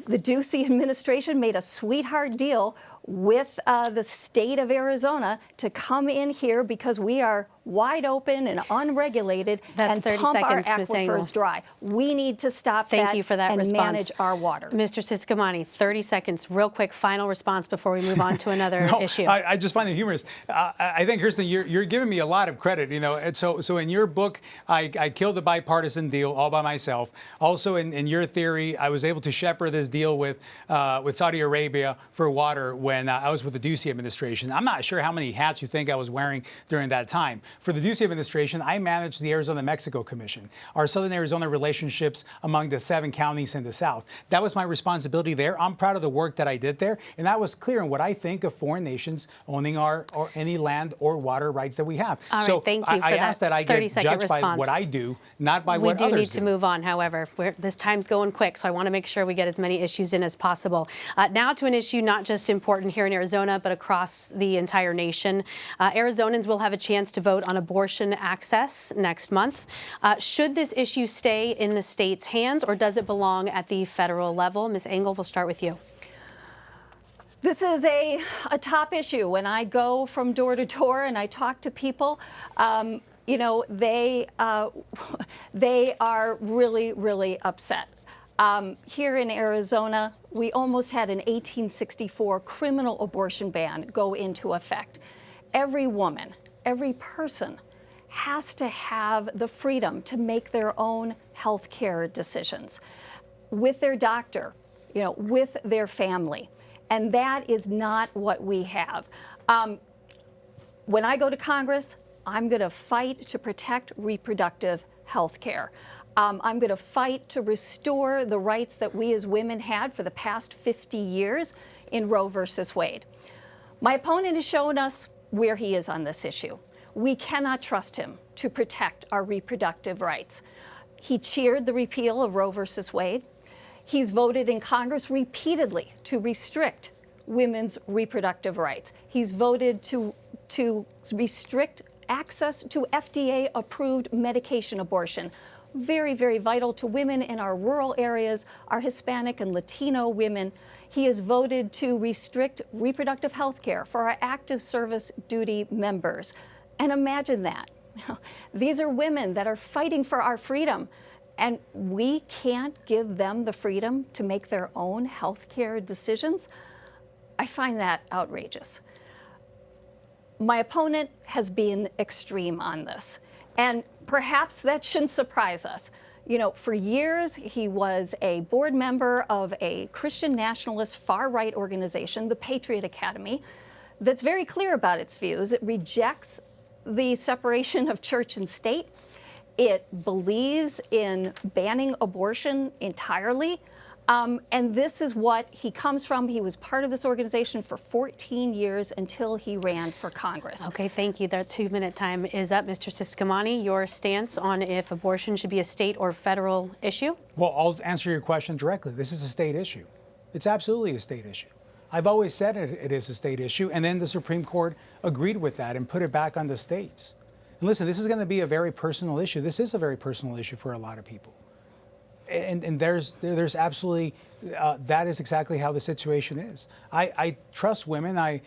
the Ducey administration made a sweetheart deal with the state of Arizona to come in here because we are wide open and unregulated and pump our aquifers dry. We need to stop that. Thank you for that and response. Manage our water. Mr. Ciscomani, 30 seconds, real quick, final response before we move on to another issue. I just find it humorous. I think, Kirsten, you're giving me a lot of credit. You know, and so in your book, I killed the bipartisan deal all by myself. Also, in your theory, I was able to shepherd this deal with Saudi Arabia for water when I was with the Ducey administration. I'm not sure how many hats you think I was wearing during that time. For the Ducey administration, I managed the Arizona-Mexico Commission, our Southern Arizona relationships among the 7 counties in the South. That was my responsibility there. I'm proud of the work that I did there, and that was clear in what I think of foreign nations owning our or any land or water rights that we have. All so right, thank you I ask that I get judged by what I do, not by what others do. We do need to move on, however. This time's going quick, so I want to make sure we get as many issues in as possible. Now to an issue not just important here in Arizona, but across the entire nation. Arizonans will have a chance to vote on abortion access next month. Should this issue stay in the state's hands, or does it belong at the federal level? Ms. Engel, we'll start with you. This is a top issue. When I go from door to door and I talk to people, you know, they are really, really upset. Here in Arizona, we almost had an 1864 criminal abortion ban go into effect. Every woman, every person has to have the freedom to make their own health care decisions with their doctor, you know, with their family. And that is not what we have. When I go to Congress, I'm going to fight to protect reproductive health care. I'm going to fight to restore the rights that we as women had for the past 50 years in Roe versus Wade. My opponent has shown us where he is on this issue. We cannot trust him to protect our reproductive rights. He cheered the repeal of Roe versus Wade. He's voted in Congress repeatedly to restrict women's reproductive rights. He's voted to restrict access to FDA-approved medication abortion. Very, very vital to women in our rural areas, our Hispanic and Latino women. He has voted to restrict reproductive health care for our active service duty members. And imagine that. These are women that are fighting for our freedom, and we can't give them the freedom to make their own health care decisions. I find that outrageous. My opponent has been extreme on this, and perhaps that shouldn't surprise us. You know, for years, he was a board member of a Christian nationalist far-right organization, the Patriot Academy, that's very clear about its views. It rejects the separation of church and state. It believes in banning abortion entirely. And this is what he comes from. He was part of this organization for 14 years until he ran for Congress. Okay, thank you. The 2-minute time is up. Mr. Ciscomani, your stance on if abortion should be a state or federal issue? Well, I'll answer your question directly. This is a state issue. It's absolutely a state issue. I've always said it is a state issue, and then the Supreme Court agreed with that and put it back on the states. And listen, this is going to be a very personal issue. This is a very personal issue for a lot of people. And there's absolutely, that is exactly how the situation is. I trust women. I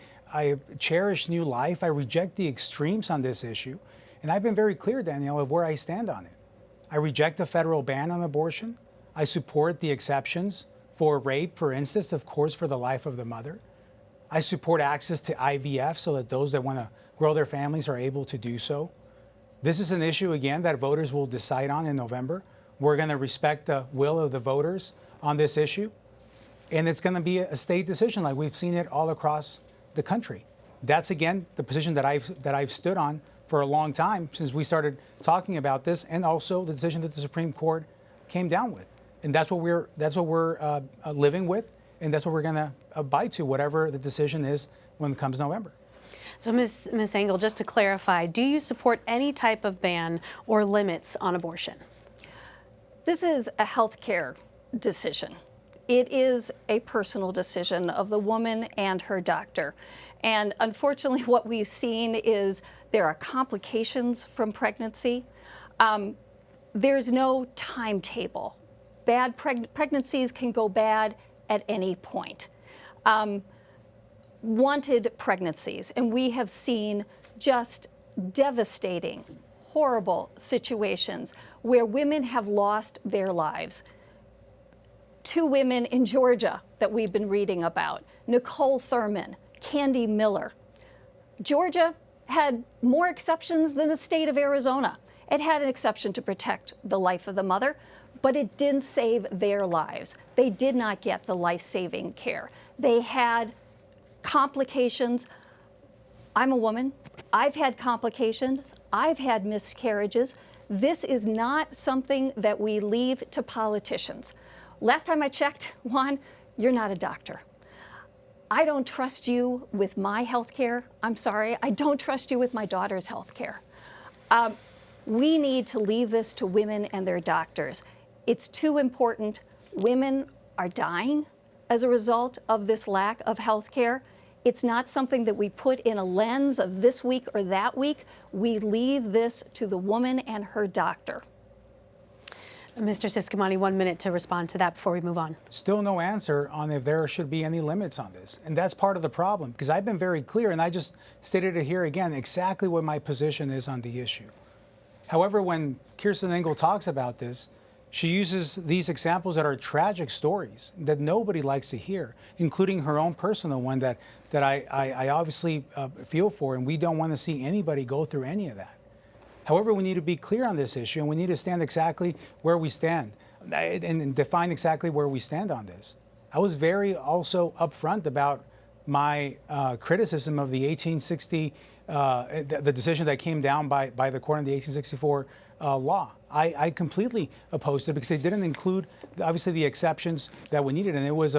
cherish new life. I reject the extremes on this issue. And I've been very clear, Danielle, of where I stand on it. I reject the federal ban on abortion. I support the exceptions for rape, for instance, of course, for the life of the mother. I support access to IVF so that those that want to grow their families are able to do so. This is an issue, again, that voters will decide on in November. We're going to respect the will of the voters on this issue. And it's going to be a state decision like we've seen it all across the country. That's, again, the position that I've stood on for a long time since we started talking about this, and also the decision that the Supreme Court came down with. And that's what we're living with, and that's what we're going to abide to, whatever the decision is when it comes November. So, Ms. Engel, just to clarify, do you support any type of ban or limits on abortion? This is a healthcare decision. It is a personal decision of the woman and her doctor. And unfortunately, what we've seen is there are complications from pregnancy. There's no timetable. Bad pregnancies can go bad at any point. Wanted pregnancies, and we have seen just devastating, horrible situations where women have lost their lives. 2 women in Georgia that we've been reading about, Nicole Thurman, Candy Miller. Georgia had more exceptions than the state of Arizona. It had an exception to protect the life of the mother, but it didn't save their lives. They did not get the life-saving care. They had complications. I'm a woman. I've had complications. I've had miscarriages. This is not something that we leave to politicians. Last time I checked, Juan, you're not a doctor. I don't trust you with my health care. I'm sorry, I don't trust you with my daughter's health care. We need to leave this to women and their doctors. It's too important. Women are dying as a result of this lack of health care. It's not something that we put in a lens of this week or that week. We leave this to the woman and her doctor. Mr. Ciscomani, 1 minute to respond to that before we move on. Still no answer on if there should be any limits on this. And that's part of the problem, because I've been very clear, and I just stated it here again, exactly what my position is on the issue. However, when Kirsten Engel talks about this, she uses these examples that are tragic stories that nobody likes to hear, including her own personal one that I obviously feel for, and we don't want to see anybody go through any of that. However, we need to be clear on this issue, and we need to stand exactly where we stand and define exactly where we stand on this. I was very also upfront about my criticism of the 1860, the decision that came down by the court in the 1864 law. I completely opposed it because they didn't include, obviously, the exceptions that we needed, and it was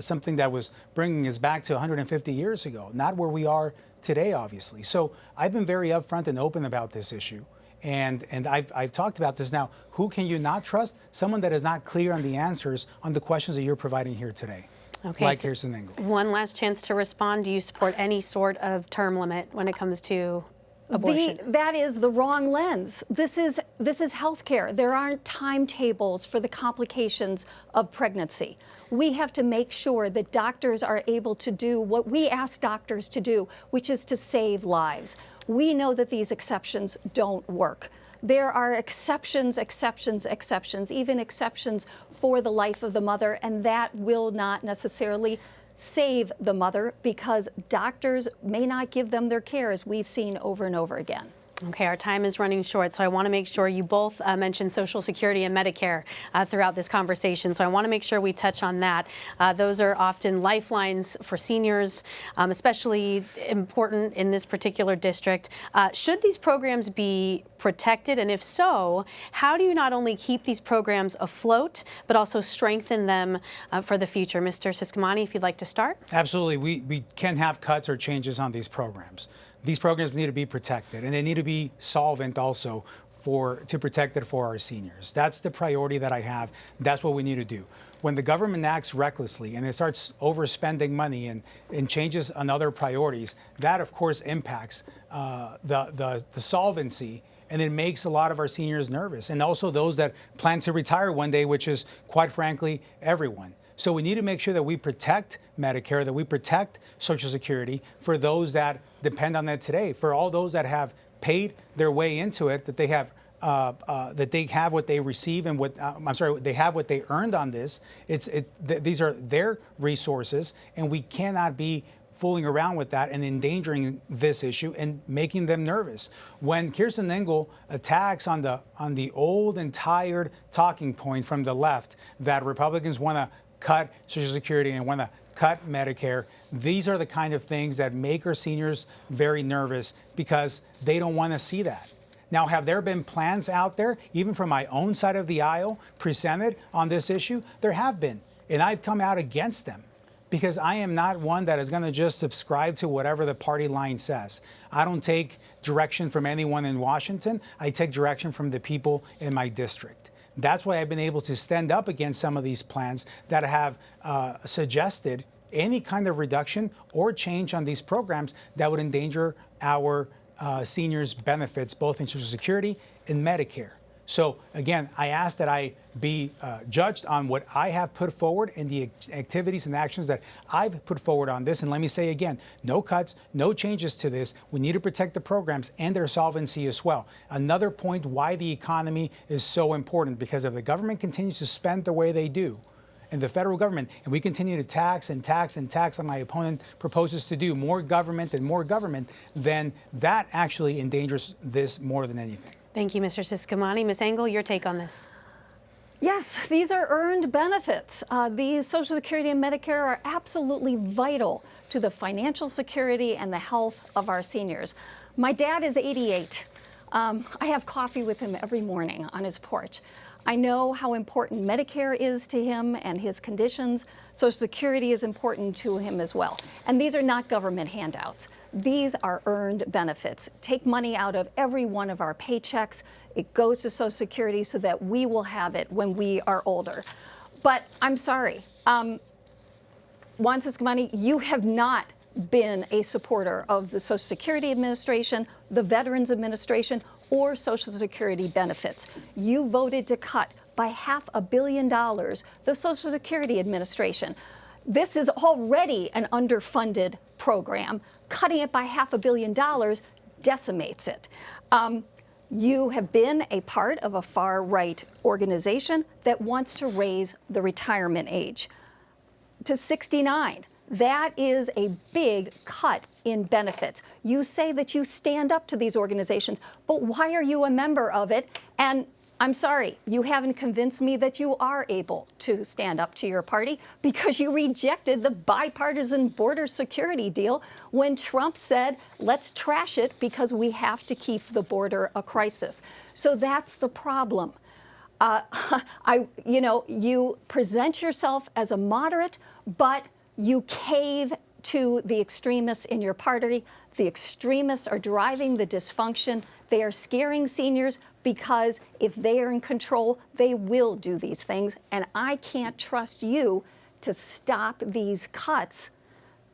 something that was bringing us back to 150 years ago, not where we are today, obviously. So I've been very upfront and open about this issue, and I've talked about this. Now, who can you not trust? Someone that is not clear on the answers on the questions that you're providing here today. Okay, like Kirsten Engel. One last chance to respond. Do you support any sort of term limit when it comes to abortion? That is the wrong lens. This is healthcare. There aren't timetables for the complications of pregnancy. We have to make sure that doctors are able to do what we ask doctors to do, which is to save lives. We know that these exceptions don't work. There are exceptions, even exceptions for the life of the mother, and that will not necessarily save the mother because doctors may not give them their care, as we've seen over and over again. Okay, our time is running short, so I want to make sure you both mentioned Social Security and Medicare throughout this conversation. So I want to make sure we touch on that. Those are often lifelines for seniors, especially important in this particular district. Should these programs be protected? And if so, how do you not only keep these programs afloat, but also strengthen them for the future? Mr. Ciscomani, if you'd like to start. Absolutely. We can't have cuts or changes on these programs. These programs need to be protected, and they need to be solvent also to protect it for our seniors. That's the priority that I have. That's what we need to do. When the government acts recklessly and it starts overspending money and changes on other priorities, that of course impacts the solvency, and it makes a lot of our seniors nervous, and also those that plan to retire one day, which is quite frankly everyone. So we need to make sure that we protect Medicare, that we protect Social Security for those that depend on that today, for all those that have paid their way into it, that they have what they receive and they have what they earned on this. These are their resources, and we cannot be fooling around with that and endangering this issue and making them nervous. When Kirsten Engel attacks on the old and tired talking point from the left that Republicans want to cut Social Security and want to cut Medicare, these are the kind of things that make our seniors very nervous because they don't want to see that. Now, have there been plans out there, even from my own side of the aisle, presented on this issue? There have been, and I've come out against them because I am not one that is going to just subscribe to whatever the party line says. I don't take direction from anyone in Washington. I take direction from the people in my district. That's why I've been able to stand up against some of these plans that have suggested any kind of reduction or change on these programs that would endanger our seniors' benefits, both in Social Security and Medicare. So again, I ask that I be judged on what I have put forward and the activities and actions that I've put forward on this. And let me say again, no cuts, no changes to this. We need to protect the programs and their solvency as well. Another point why the economy is so important, because if the government continues to spend the way they do, and the federal government, and we continue to tax and tax and tax, and my opponent proposes to do more government and more government, then that actually endangers this more than anything. Thank you, Mr. Ciscomani. Ms. Engel, your take on this. Yes, these are earned benefits. These Social Security and Medicare are absolutely vital to the financial security and the health of our seniors. My dad is 88. I have coffee with him every morning on his porch. I know how important Medicare is to him and his conditions. Social Security is important to him as well. And these are not government handouts. These are earned benefits. Take money out of every one of our paychecks. It goes to Social Security so that we will have it when we are older. But I'm sorry, Juan Ciscomani, you have not been a supporter of the Social Security Administration, the Veterans Administration, or Social Security benefits. You voted to cut by $500 million the Social Security Administration. This is already an underfunded program. Cutting it by $500 million decimates it. You have been a part of a far-right organization that wants to raise the retirement age to 69. That is a big cut in benefits. You say that you stand up to these organizations, but why are you a member of it? And I'm sorry, you haven't convinced me that you are able to stand up to your party, because you rejected the bipartisan border security deal when Trump said, let's trash it because we have to keep the border a crisis. So that's the problem. You present yourself as a moderate, but you cave to the extremists in your party. The extremists are driving the dysfunction. They are scaring seniors because if they are in control, they will do these things. And I can't trust you to stop these cuts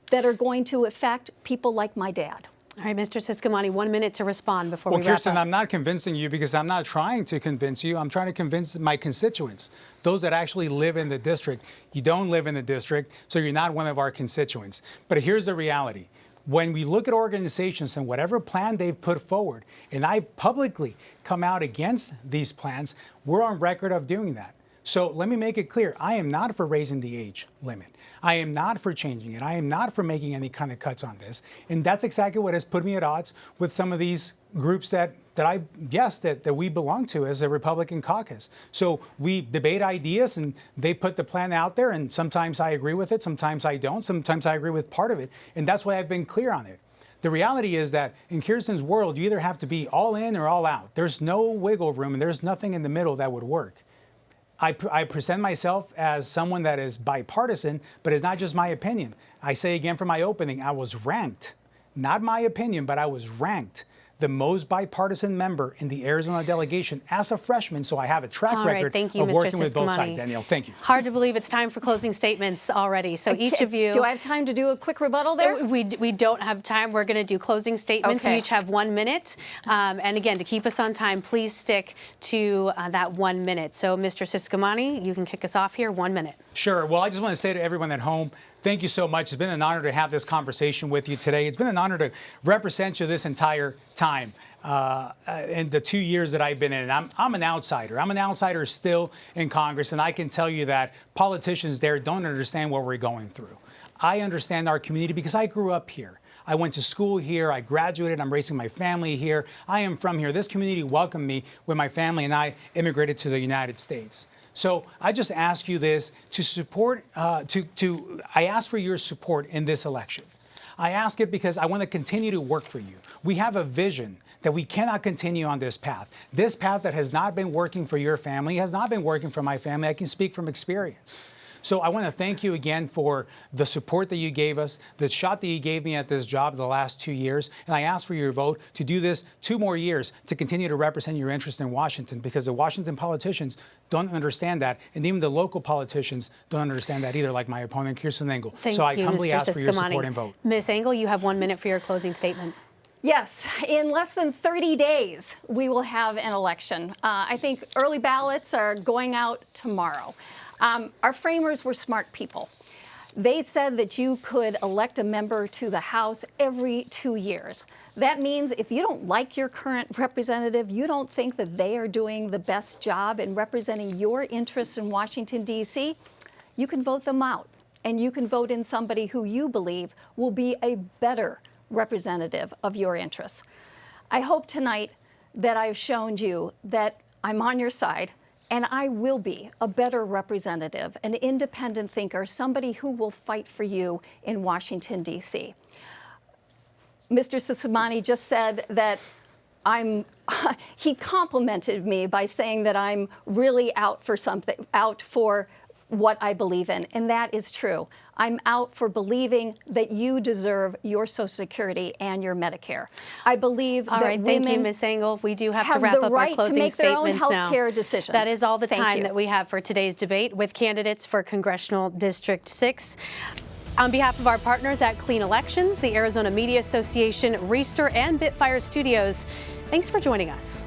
that are going to affect people like my dad. All right, Mr. Ciscomani, 1 minute to respond before we wrap up. Well, Kirsten, I'm not convincing you because I'm not trying to convince you. I'm trying to convince my constituents, those that actually live in the district. You don't live in the district, so you're not one of our constituents. But here's the reality. When we look at organizations and whatever plan they've put forward, and I've publicly come out against these plans, we're on record of doing that. So let me make it clear. I am not for raising the age limit. I am not for changing it. I am not for making any kind of cuts on this. And that's exactly what has put me at odds with some of these groups that we belong to as a Republican caucus. So we debate ideas and they put the plan out there, and sometimes I agree with it, sometimes I don't, sometimes I agree with part of it. And that's why I've been clear on it. The reality is that in Kirsten's world, you either have to be all in or all out. There's no wiggle room and there's nothing in the middle that would work. I present myself as someone that is bipartisan, but it's not just my opinion. I say again from my opening, I was ranked, not my opinion, but I was ranked the most bipartisan member in the Arizona delegation as a freshman, so I have a track record of working with both sides. Danielle, thank you. Hard to believe it's time for closing statements already. So each of you... Do I have time to do a quick rebuttal there? We don't have time. We're going to do closing statements. Okay. You each have 1 minute. And again, to keep us on time, please stick to that 1 minute. So Mr. Ciscomani, you can kick us off here. 1 minute. Sure. Well, I just want to say to everyone at home, thank you so much. It's been an honor to have this conversation with you today. It's been an honor to represent you this entire time in the 2 years that I've been in. I'm an outsider. I'm an outsider still in Congress, and I can tell you that politicians there don't understand what we're going through. I understand our community because I grew up here. I went to school here. I graduated. I'm raising my family here. I am from here. This community welcomed me when my family and I immigrated to the United States. So I just ask you this to support, I ask for your support in this election. I ask it because I want to continue to work for you. We have a vision that we cannot continue on this path. This path that has not been working for your family has not been working for my family. I can speak from experience. So I want to thank you again for the support that you gave us, the shot that you gave me at this job the last 2 years. And I ask for your vote to do this 2 more years to continue to represent your interest in Washington, because the Washington politicians don't understand that. And even the local politicians don't understand that either, like my opponent, Kirsten Engel. Thank so I you, humbly Mr. ask for your Ciscomani. support and vote. Ms. Engel, you have 1 minute for your closing statement. Yes, in less than 30 days, we will have an election. I think early ballots are going out tomorrow. Our framers were smart people. They said that you could elect a member to the House every 2 years. That means if you don't like your current representative, you don't think that they are doing the best job in representing your interests in Washington, D.C., you can vote them out. And you can vote in somebody who you believe will be a better representative of your interests. I hope tonight that I've shown you that I'm on your side, and I will be a better representative, an independent thinker, somebody who will fight for you in Washington, D.C. Mr. Ciscomani just said that he complimented me by saying that I'm really out for what I believe in, and that is true. I'm out for believing that you deserve your Social Security and your Medicare. I believe that Thank you, women Ms. Engel. We do have to wrap up our closing to make their own statements health care now. decisions. That is all the Thank time you. that we have for today's debate with candidates for Congressional District 6. On behalf of our partners at Clean Elections, the Arizona Media Association, Reister, and Bitfire Studios, thanks for joining us.